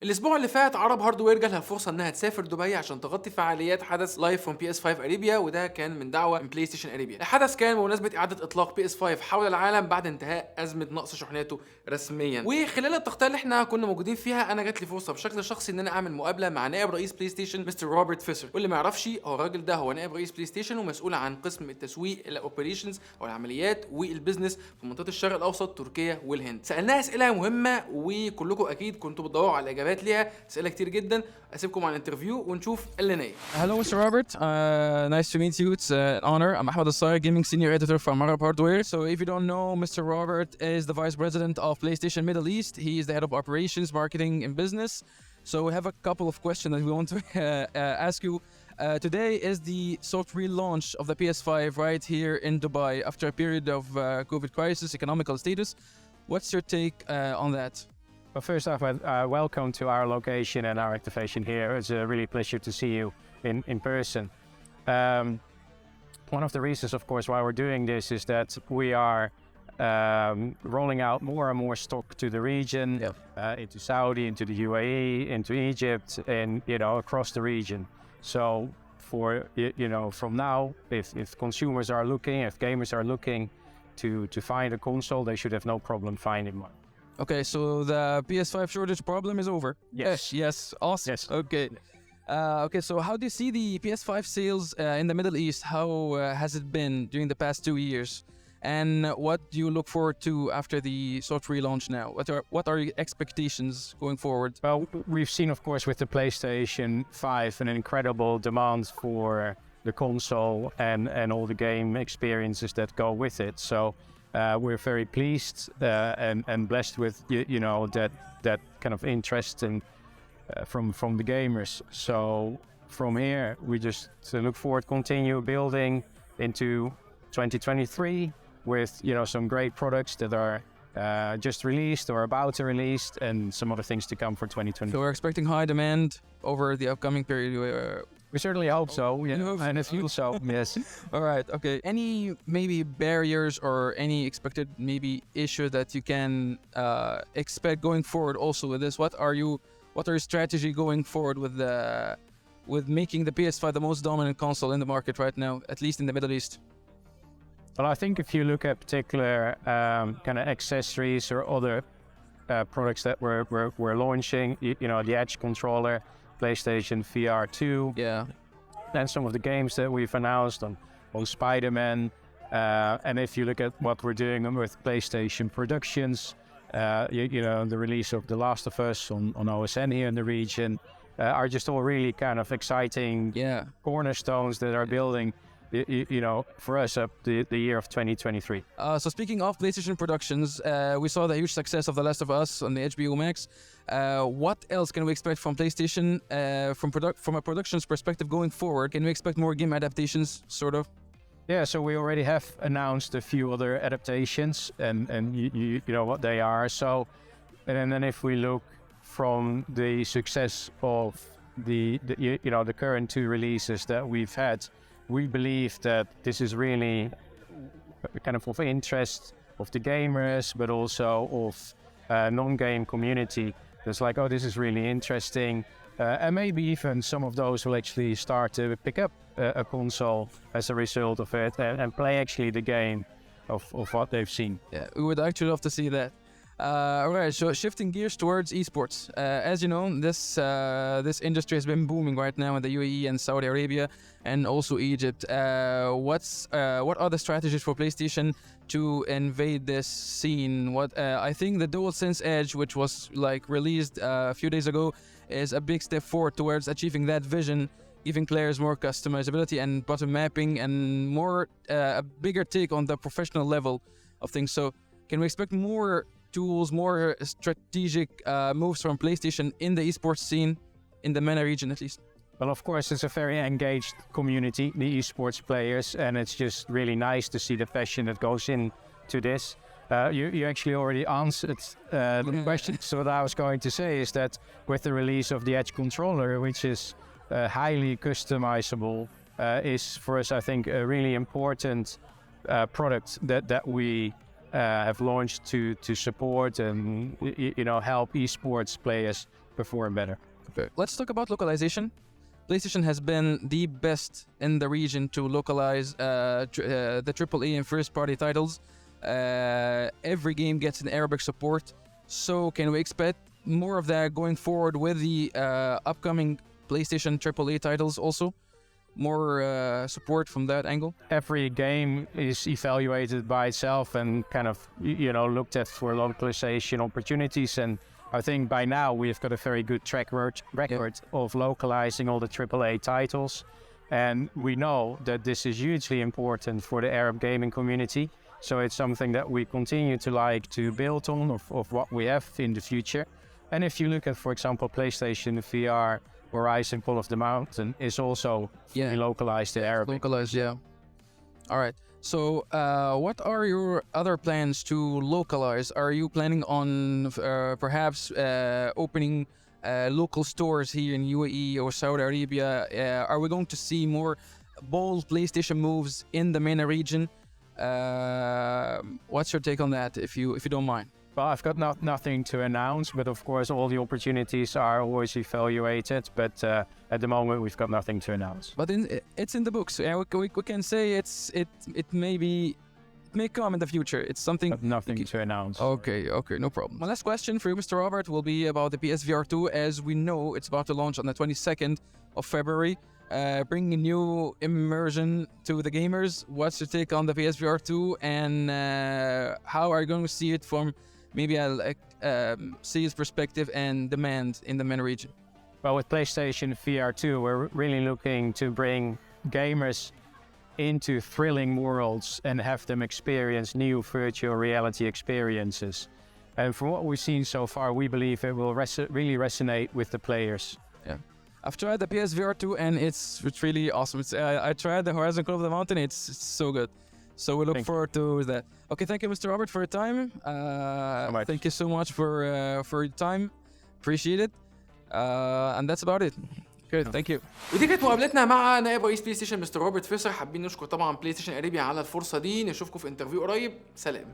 الاسبوع اللي فات عرب هاردوير جالها فرصه انها تسافر دبي عشان تغطي فعاليات حدث لايف فروم بي اس 5 اريبيا، وده كان من دعوه من بلاي ستيشن اريبيا. الحدث كان بمناسبه اعاده اطلاق بي اس 5 حول العالم بعد انتهاء ازمه نقص شحناته رسميا. وخلال التغطيه اللي احنا كنا موجودين فيها انا جات لي فرصه بشكل شخصي ان انا اعمل مقابله مع نائب رئيس بلاي ستيشن مستر روبرت فيسر. واللي ما يعرفش هو الراجل ده هو نائب رئيس بلاي ستيشن ومسؤول عن قسم التسويق الاوبريشنز او العمليات والبزنس في منطقه الشرق الاوسط، تركيا والهند. سالناه اسئله مهمه وكلكم اكيد كنتوا بتدوروا على الاجابات ليها، اسئله كتير جدا. اسيبكم على الانترفيو ونشوف اللي نايم. Hello, Mr. Robert. Nice to meet you. It's an honor. I'm Ahmed Al-Sayr, gaming senior editor from Arabhardware. So if you don't know, Mr. Robert is the vice president of PlayStation Middle East. He is the head of operations, marketing, and business. So we have a couple of questions that we want to ask you. Today is the soft relaunch of the PS5 right here in Dubai after a period of COVID crisis, economical status. What's your take on that? Well, first off, welcome to our location and our activation here. It's a really pleasure to see you in person. One of the reasons, of course, why we're doing this is that we are rolling out more and more stock to the region, into Saudi, into the UAE, into Egypt, and across the region. So, for from now, if consumers are looking, if gamers are looking to find a console, they should have no problem finding one. Okay, so the PS5 shortage problem is over. Yes. Yes. Awesome. Yes. Okay. Okay, so how do you see the PS5 sales in the Middle East? How has it been during the past 2 years? And what do you look forward to after the soft relaunch now? What are your expectations going forward? Well, we've seen, of course, with the PlayStation 5 an incredible demand for the console and all the game experiences that go with it. So we're very pleased and blessed with that kind of interest from the gamers. So from here, we just look forward, continue building into 2023 with some great products that are just released or about to release, and some other things to come for 2020. So we're expecting high demand over the upcoming period. We certainly hope so, and it feels so. Yes. All right. Okay. Any maybe barriers or any expected maybe issue that you can expect going forward also with this? What are your strategy going forward with making the PS5 the most dominant console in the market right now, at least in the Middle East? Well, I think if you look at particular kind of accessories or other products that we're launching, the Edge controller, PlayStation VR 2, and some of the games that we've announced on Spider-Man, and if you look at what we're doing with PlayStation Productions, the release of The Last of Us on OSN here in the region, are just all really kind of exciting cornerstones that are building for us up the year of 2023. So speaking of PlayStation Productions, we saw the huge success of The Last of Us on the HBO Max. What else can we expect from PlayStation from a productions perspective going forward? Can we expect more game adaptations, sort of? Yeah, so we already have announced a few other adaptations, and you know what they are. So, and then if we look from the success of the current 2 releases that we've had, we believe that this is really kind of interest of the gamers, but also of non-game community. It's like, oh, this is really interesting. And maybe even some of those will actually start to pick up a console as a result of it and play actually the game of what they've seen. Yeah, we would actually love to see that. All right, so shifting gears towards esports. As you know, this industry has been booming right now in the UAE and Saudi Arabia and also Egypt. What are the strategies for PlayStation to invade this scene? I think the DualSense Edge, which was released a few days ago, is a big step forward towards achieving that vision, giving players more customizability and button mapping and more a bigger take on the professional level of things. So can we expect more tools, more strategic moves from PlayStation in the esports scene, in the MENA region at least? Well, of course, it's a very engaged community, the esports players, and it's just really nice to see the passion that goes into this. You actually already answered the question. So what I was going to say is that with the release of the Edge controller, which is highly customizable, is for us, I think, a really important product that we have launched to support and help esports players perform better. Let's talk about localization. PlayStation has been the best in the region to localize the AAA and first-party titles. Every game gets an Arabic support. So can we expect more of that going forward with the upcoming PlayStation AAA titles also? More support from that angle? Every game is evaluated by itself and kind of, looked at for localization opportunities. And I think by now we've got a very good track record of localizing all the AAA titles. And we know that this is hugely important for the Arab gaming community. So it's something that we continue to like to build on of what we have in the future. And if you look at, for example, PlayStation VR, Horizon Call of the Mountain is also localized to Arabic. Localized, yeah. All right. So what are your other plans to localize? Are you planning on perhaps opening local stores here in UAE or Saudi Arabia? Are we going to see more bold PlayStation moves in the MENA region? What's your take on that, if you don't mind? Well, I've got nothing to announce, but of course all the opportunities are always evaluated. But at the moment, we've got nothing to announce. But it's in the books. Yeah, we can say it may come in the future. It's something. But nothing to announce. Okay, no problem. My last question for you, Mr. Robert, will be about the PSVR 2. As we know, it's about to launch on the 22nd of February. Bringing new immersion to the gamers. What's your take on the PSVR 2, and how are you going to see it from maybe a sales perspective and demand in the MENA region? Well, with PlayStation VR 2, we're really looking to bring gamers into thrilling worlds and have them experience new virtual reality experiences. And from what we've seen so far, we believe it will really resonate with the players. Yeah. I've tried the PSVR 2 and it's really awesome. I tried the Horizon Call of the Mountain. It's so good. So we look forward to that. Okay, thank you, Mr. Robert, for your time. Thank you so much for your time. Appreciate it. And that's about it. Good, thank you. ودي كانت مقابلتنا مع نائب رئيس بلاي ستيشن مستر روبرت فرصة. حابين نشكر طبعا بلاي ستيشن اريبيا على الفرصة دي. نشوفكم في انترفيو قريب. سلام.